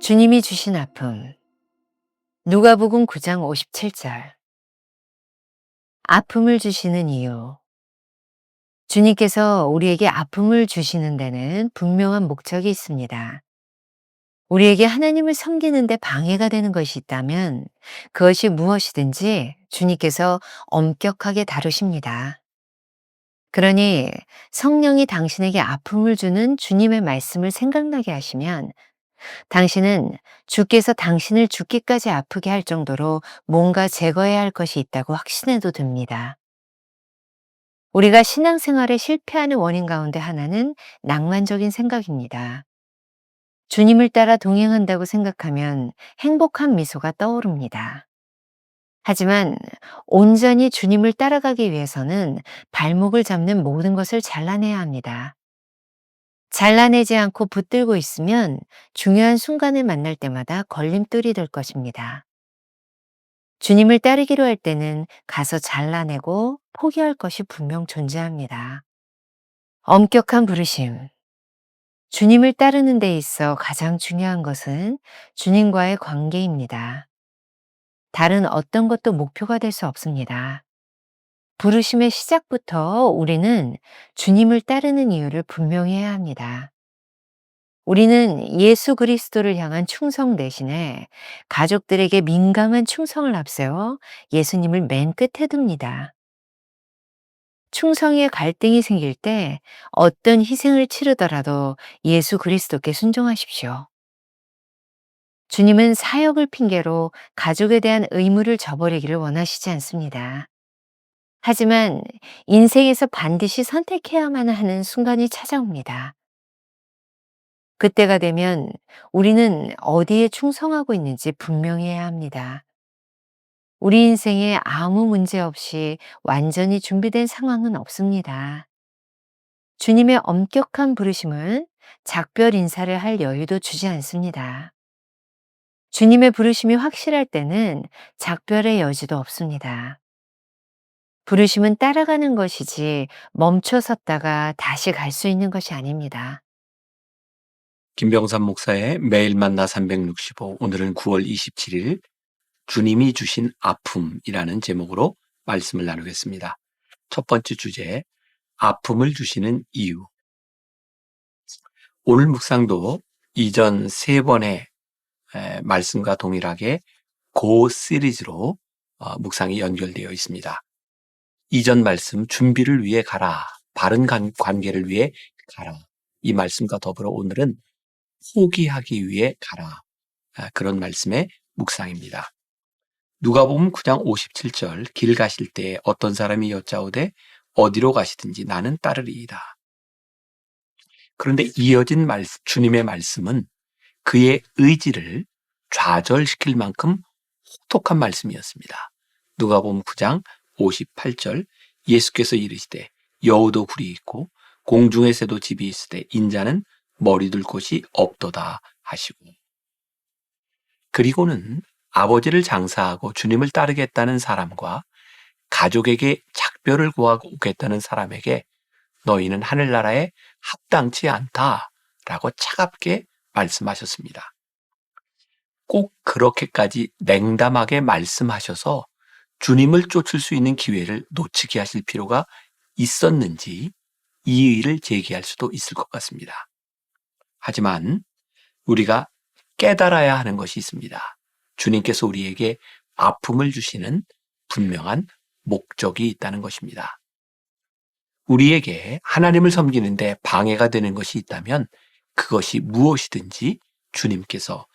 주님이 주신 아픔. 누가복음 9장 57절. 아픔을 주시는 이유. 주님께서 우리에게 아픔을 주시는 데는 분명한 목적이 있습니다. 우리에게 하나님을 섬기는 데 방해가 되는 것이 있다면 그것이 무엇이든지 주님께서 엄격하게 다루십니다. 그러니 성령이 당신에게 아픔을 주는 주님의 말씀을 생각나게 하시면 당신은 주께서 당신을 죽기까지 아프게 할 정도로 뭔가 제거해야 할 것이 있다고 확신해도 됩니다. 우리가 신앙생활에 실패하는 원인 가운데 하나는 낭만적인 생각입니다. 주님을 따라 동행한다고 생각하면 행복한 미소가 떠오릅니다. 하지만 온전히 주님을 따라가기 위해서는 발목을 잡는 모든 것을 잘라내야 합니다. 잘라내지 않고 붙들고 있으면 중요한 순간을 만날 때마다 걸림돌이 될 것입니다. 주님을 따르기로 할 때는 가서 잘라내고 포기할 것이 분명 존재합니다. 엄격한 부르심. 주님을 따르는 데 있어 가장 중요한 것은 주님과의 관계입니다. 다른 어떤 것도 목표가 될 수 없습니다. 부르심의 시작부터 우리는 주님을 따르는 이유를 분명히 해야 합니다. 우리는 예수 그리스도를 향한 충성 대신에 가족들에게 민감한 충성을 앞세워 예수님을 맨 끝에 둡니다. 충성에 갈등이 생길 때 어떤 희생을 치르더라도 예수 그리스도께 순종하십시오. 주님은 사역을 핑계로 가족에 대한 의무를 저버리기를 원하시지 않습니다. 하지만 인생에서 반드시 선택해야만 하는 순간이 찾아옵니다. 그때가 되면 우리는 어디에 충성하고 있는지 분명히 해야 합니다. 우리 인생에 아무 문제 없이 완전히 준비된 상황은 없습니다. 주님의 엄격한 부르심은 작별 인사를 할 여유도 주지 않습니다. 주님의 부르심이 확실할 때는 작별의 여지도 없습니다. 부르심은 따라가는 것이지 멈춰 섰다가 다시 갈 수 있는 것이 아닙니다. 김병삼 목사의 매일 만나 365, 오늘은 9월 27일 주님이 주신 아픔이라는 제목으로 말씀을 나누겠습니다. 첫 번째 주제, 아픔을 주시는 이유. 오늘 묵상도 이전 세 번의 말씀과 동일하게 고 시리즈로 묵상이 연결되어 있습니다. 이전 말씀, 준비를 위해 가라, 바른 관계를 위해 가라, 이 말씀과 더불어 오늘은 포기하기 위해 가라, 그런 말씀의 묵상입니다. 누가복음 9장 57절, 길 가실 때 어떤 사람이 여짜오되 어디로 가시든지 나는 따르리이다. 그런데 이어진 주님의 말씀은 그의 의지를 좌절시킬 만큼 혹독한 말씀이었습니다. 누가복음 9장 58절, 예수께서 이르시되 여우도 굴이 있고 공중의 새도 집이 있으되 인자는 머리 둘 곳이 없도다 하시고, 그리고는 아버지를 장사하고 주님을 따르겠다는 사람과 가족에게 작별을 구하고 오겠다는 사람에게 너희는 하늘나라에 합당치 않다라고 차갑게 말씀하셨습니다. 꼭 그렇게까지 냉담하게 말씀하셔서 주님을 쫓을 수 있는 기회를 놓치게 하실 필요가 있었는지 이의를 제기할 수도 있을 것 같습니다. 하지만 우리가 깨달아야 하는 것이 있습니다. 주님께서 우리에게 아픔을 주시는 분명한 목적이 있다는 것입니다. 우리에게 하나님을 섬기는데 방해가 되는 것이 있다면 그것이 무엇이든지 주님께서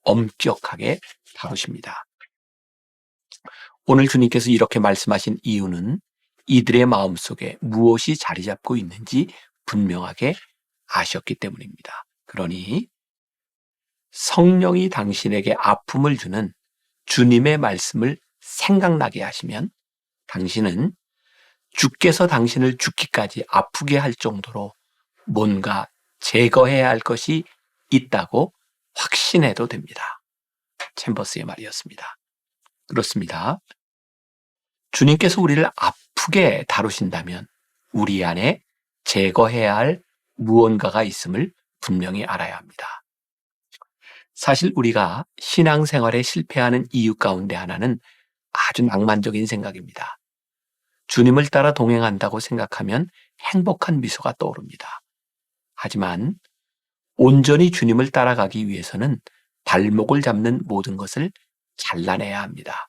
엄격하게 다루십니다. 오늘 주님께서 이렇게 말씀하신 이유는 이들의 마음속에 무엇이 자리 잡고 있는지 분명하게 아셨기 때문입니다. 그러니 성령이 당신에게 아픔을 주는 주님의 말씀을 생각나게 하시면 당신은 주께서 당신을 죽기까지 아프게 할 정도로 뭔가 제거해야 할 것이 있다고 확신해도 됩니다. 챔버스의 말이었습니다. 그렇습니다. 주님께서 우리를 아프게 다루신다면 우리 안에 제거해야 할 무언가가 있음을 분명히 알아야 합니다. 사실 우리가 신앙생활에 실패하는 이유 가운데 하나는 아주 낭만적인 생각입니다. 주님을 따라 동행한다고 생각하면 행복한 미소가 떠오릅니다. 하지만 온전히 주님을 따라가기 위해서는 발목을 잡는 모든 것을 잘라내야 합니다.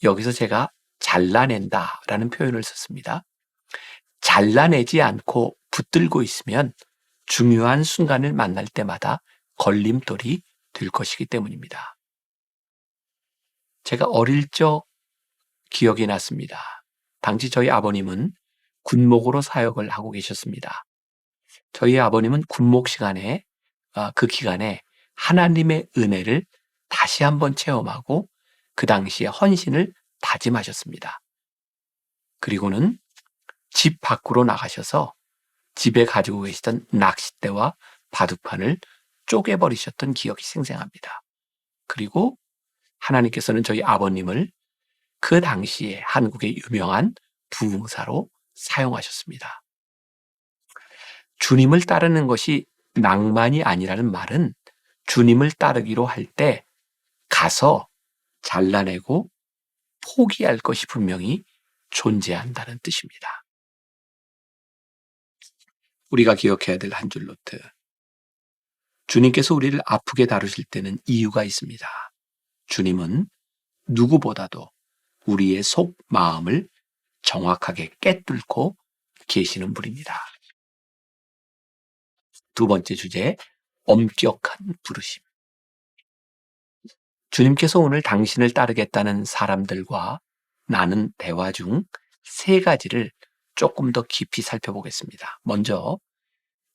여기서 제가 잘라낸다라는 표현을 썼습니다. 잘라내지 않고 붙들고 있으면 중요한 순간을 만날 때마다 걸림돌이 될 것이기 때문입니다. 제가 어릴 적 기억이 났습니다. 당시 저희 아버님은 군목으로 사역을 하고 계셨습니다. 저희 아버님은 군목 시간에 그 기간에 하나님의 은혜를 다시 한번 체험하고 그 당시에 헌신을 다짐하셨습니다. 그리고는 집 밖으로 나가셔서 집에 가지고 계시던 낚싯대와 바둑판을 쪼개버리셨던 기억이 생생합니다. 그리고 하나님께서는 저희 아버님을 그 당시에 한국의 유명한 부흥사로 사용하셨습니다. 주님을 따르는 것이 낭만이 아니라는 말은 주님을 따르기로 할 때 가서 잘라내고 포기할 것이 분명히 존재한다는 뜻입니다. 우리가 기억해야 될 한 줄 노트. 주님께서 우리를 아프게 다루실 때는 이유가 있습니다. 주님은 누구보다도 우리의 속 마음을 정확하게 꿰뚫고 계시는 분입니다. 두 번째 주제, 엄격한 부르심. 주님께서 오늘 당신을 따르겠다는 사람들과 나눈 대화 중 세 가지를 조금 더 깊이 살펴보겠습니다. 먼저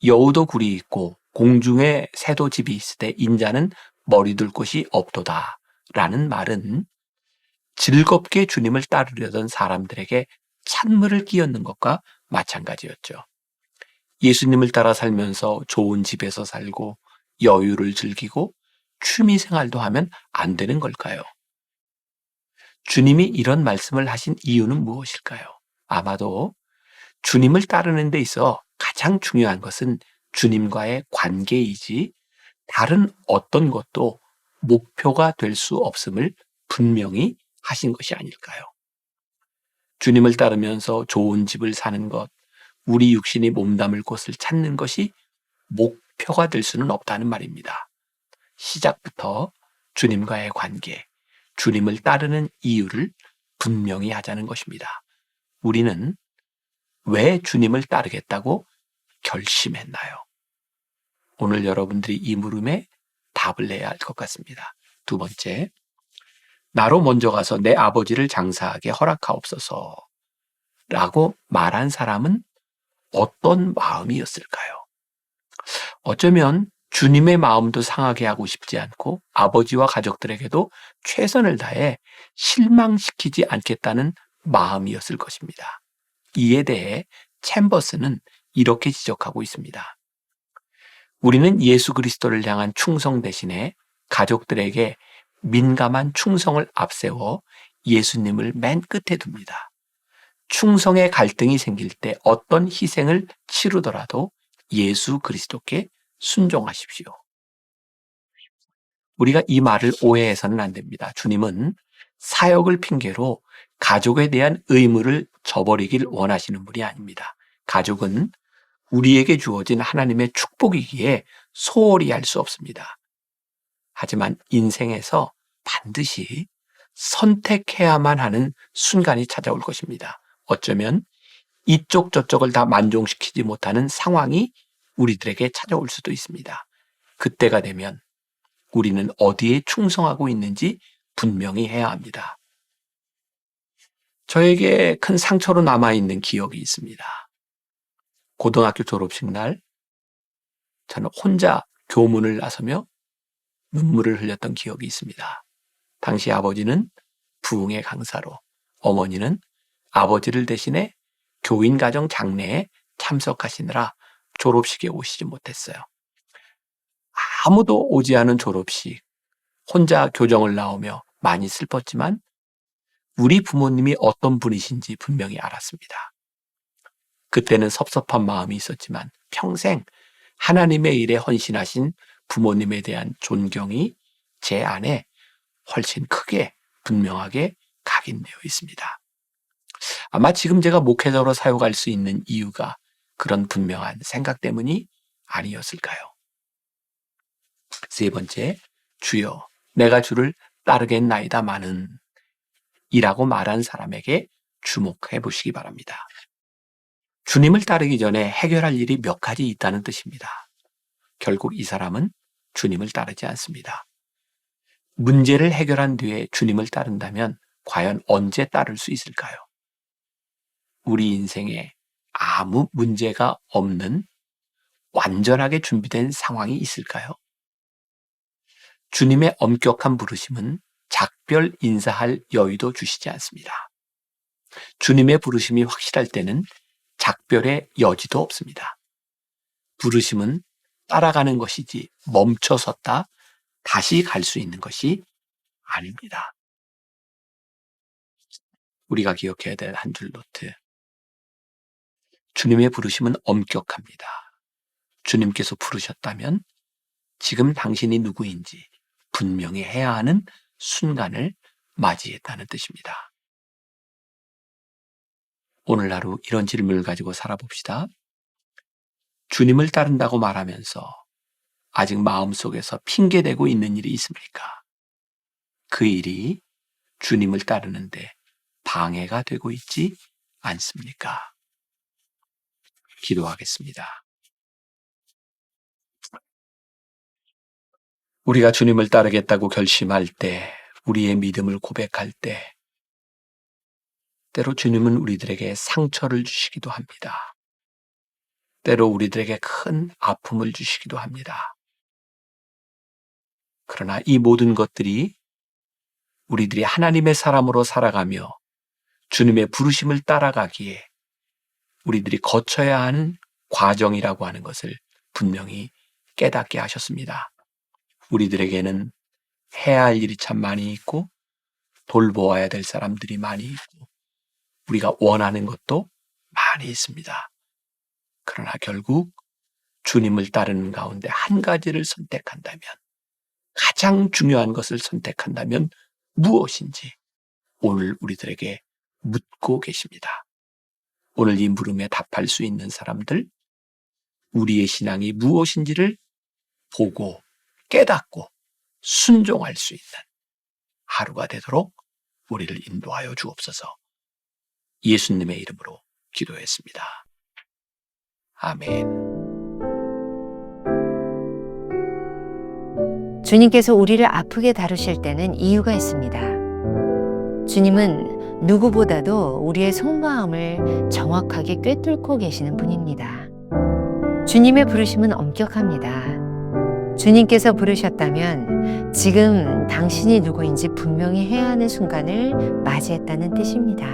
여우도 굴이 있고 공중에 새도 집이 있으되 인자는 머리 둘 곳이 없도다 라는 말은 즐겁게 주님을 따르려던 사람들에게 찬물을 끼얹는 것과 마찬가지였죠. 예수님을 따라 살면서 좋은 집에서 살고 여유를 즐기고 취미 생활도 하면 안 되는 걸까요? 주님이 이런 말씀을 하신 이유는 무엇일까요? 아마도 주님을 따르는 데 있어 가장 중요한 것은 주님과의 관계이지 다른 어떤 것도 목표가 될 수 없음을 분명히 하신 것이 아닐까요? 주님을 따르면서 좋은 집을 사는 것, 우리 육신이 몸담을 곳을 찾는 것이 목표가 될 수는 없다는 말입니다. 시작부터 주님과의 관계, 주님을 따르는 이유를 분명히 하자는 것입니다. 우리는 왜 주님을 따르겠다고 결심했나요? 오늘 여러분들이 이 물음에 답을 내야 할 것 같습니다. 두 번째, 나로 먼저 가서 내 아버지를 장사하게 허락하옵소서 라고 말한 사람은 어떤 마음이었을까요? 어쩌면 주님의 마음도 상하게 하고 싶지 않고 아버지와 가족들에게도 최선을 다해 실망시키지 않겠다는 마음이었을 것입니다. 이에 대해 챔버스는 이렇게 지적하고 있습니다. 우리는 예수 그리스도를 향한 충성 대신에 가족들에게 민감한 충성을 앞세워 예수님을 맨 끝에 둡니다. 충성의 갈등이 생길 때 어떤 희생을 치르더라도 예수 그리스도께 순종하십시오. 우리가 이 말을 오해해서는 안 됩니다. 주님은 사역을 핑계로 가족에 대한 의무를 저버리길 원하시는 분이 아닙니다. 가족은 우리에게 주어진 하나님의 축복이기에 소홀히 할 수 없습니다. 하지만 인생에서 반드시 선택해야만 하는 순간이 찾아올 것입니다. 어쩌면 이쪽 저쪽을 다 만족시키지 못하는 상황이 우리들에게 찾아올 수도 있습니다. 그때가 되면 우리는 어디에 충성하고 있는지 분명히 해야 합니다. 저에게 큰 상처로 남아있는 기억이 있습니다. 고등학교 졸업식 날 저는 혼자 교문을 나서며 눈물을 흘렸던 기억이 있습니다. 당시 아버지는 부흥의 강사로, 어머니는 아버지를 대신해 교인 가정 장례에 참석하시느라 졸업식에 오시지 못했어요. 아무도 오지 않은 졸업식, 혼자 교정을 나오며 많이 슬펐지만 우리 부모님이 어떤 분이신지 분명히 알았습니다. 그때는 섭섭한 마음이 있었지만 평생 하나님의 일에 헌신하신 부모님에 대한 존경이 제 안에 훨씬 크게 분명하게 각인되어 있습니다. 아마 지금 제가 목회자로 사역할 수 있는 이유가 그런 분명한 생각 때문이 아니었을까요? 세 번째, 주여 내가 주를 따르겠나이다마는 이라고 말한 사람에게 주목해 보시기 바랍니다. 주님을 따르기 전에 해결할 일이 몇 가지 있다는 뜻입니다. 결국 이 사람은 주님을 따르지 않습니다. 문제를 해결한 뒤에 주님을 따른다면 과연 언제 따를 수 있을까요? 우리 인생에 아무 문제가 없는 완전하게 준비된 상황이 있을까요? 주님의 엄격한 부르심은 작별 인사할 여유도 주시지 않습니다. 주님의 부르심이 확실할 때는 작별의 여지도 없습니다. 부르심은 따라가는 것이지 멈춰섰다 다시 갈 수 있는 것이 아닙니다. 우리가 기억해야 될 한 줄 노트. 주님의 부르심은 엄격합니다. 주님께서 부르셨다면 지금 당신이 누구인지 분명히 해야 하는 순간을 맞이했다는 뜻입니다. 오늘 하루 이런 질문을 가지고 살아봅시다. 주님을 따른다고 말하면서 아직 마음속에서 핑계대고 있는 일이 있습니까? 그 일이 주님을 따르는데 방해가 되고 있지 않습니까? 기도하겠습니다. 우리가 주님을 따르겠다고 결심할 때, 우리의 믿음을 고백할 때, 때로 주님은 우리들에게 상처를 주시기도 합니다. 때로 우리들에게 큰 아픔을 주시기도 합니다. 그러나 이 모든 것들이 우리들이 하나님의 사람으로 살아가며 주님의 부르심을 따라가기에 우리들이 거쳐야 하는 과정이라고 하는 것을 분명히 깨닫게 하셨습니다. 우리들에게는 해야 할 일이 참 많이 있고 돌보아야 될 사람들이 많이 있고 우리가 원하는 것도 많이 있습니다. 그러나 결국 주님을 따르는 가운데 한 가지를 선택한다면, 가장 중요한 것을 선택한다면 무엇인지 오늘 우리들에게 묻고 계십니다. 오늘 이 물음에 답할 수 있는 사람들, 우리의 신앙이 무엇인지를 보고 깨닫고 순종할 수 있는 하루가 되도록 우리를 인도하여 주옵소서. 예수님의 이름으로 기도했습니다. 아멘. 주님께서 우리를 아프게 다루실 때는 이유가 있습니다. 주님은 누구보다도 우리의 속마음을 정확하게 꿰뚫고 계시는 분입니다. 주님의 부르심은 엄격합니다. 주님께서 부르셨다면 지금 당신이 누구인지 분명히 해야 하는 순간을 맞이했다는 뜻입니다.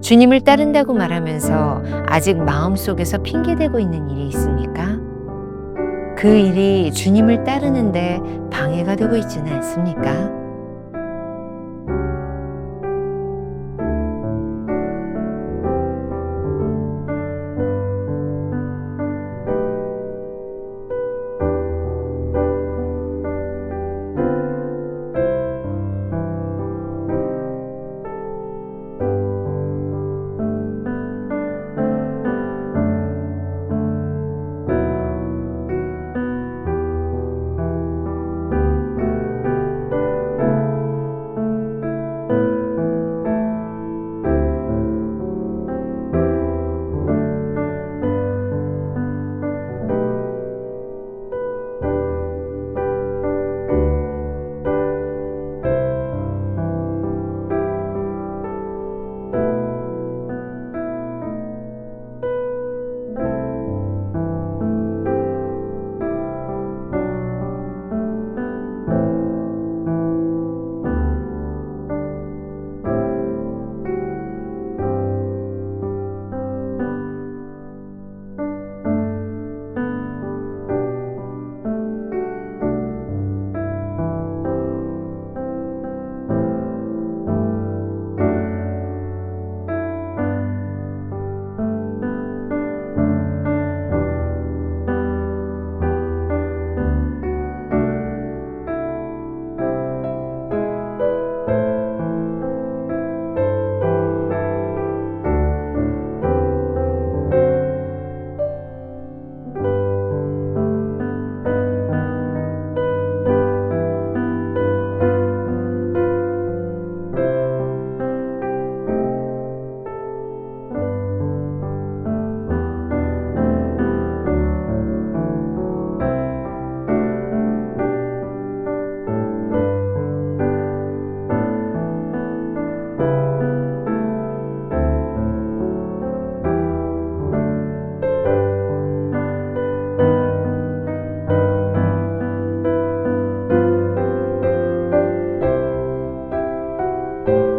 주님을 따른다고 말하면서 아직 마음속에서 핑계대고 있는 일이 있습니까? 그 일이 주님을 따르는데 방해가 되고 있지는 않습니까? 있습니다.